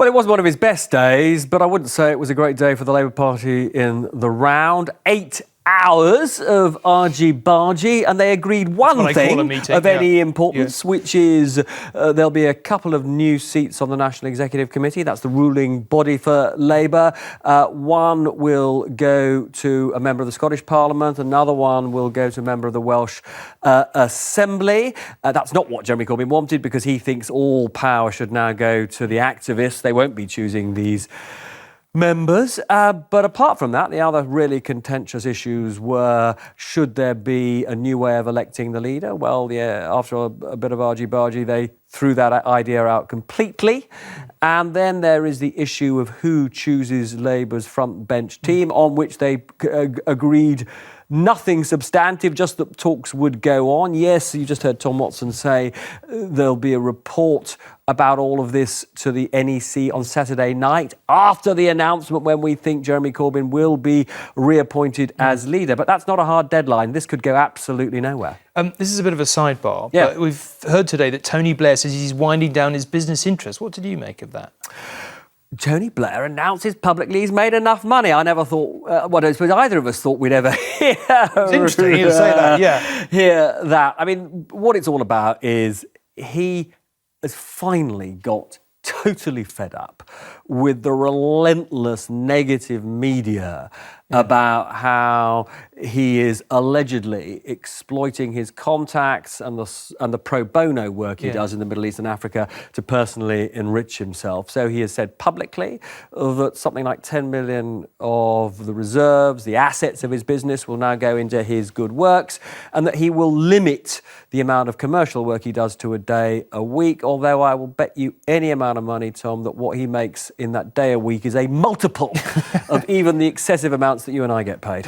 Well, it wasn't one of his best days, but I wouldn't say it was a great day for the Labour Party in the round. 8 hours of argy-bargy, and they agreed one thing of any importance, which is there'll be a couple of new seats on the National Executive Committee. That's the ruling body for Labour. One will go to a member of the Scottish Parliament, another one will go to a member of the Welsh Assembly. That's not what Jeremy Corbyn wanted, because he thinks all power should now go to the activists. They won't be choosing these members. But apart from that, the other really contentious issues were, should there be a new way of electing the leader? Well, yeah, after a bit of argy-bargy, they threw that idea out completely. And then there is the issue of who chooses Labour's front bench team, on which they agreed nothing substantive, just that talks would go on. Yes, you just heard Tom Watson say there'll be a report about all of this to the NEC on Saturday night after the announcement, when we think Jeremy Corbyn will be reappointed as leader. But that's not a hard deadline. This could go absolutely nowhere. This is a bit of a sidebar, but we've heard today that Tony Blair says he's winding down his business interests. What did you make of that? Tony Blair announces publicly he's made enough money. I never thought, I suppose either of us thought we'd ever hear. It's interesting to say that, hear that. I mean, what it's all about is he has finally got totally fed up with the relentless negative media about how he is allegedly exploiting his contacts and the pro bono work he does in the Middle East and Africa to personally enrich himself. So he has said publicly that something like 10 million of the reserves, the assets of his business, will now go into his good works, and that he will limit the amount of commercial work he does to a day a week. Although I will bet you any amount of money, Tom, that what he makes in that day a week is a multiple of even the excessive amounts that you and I get paid.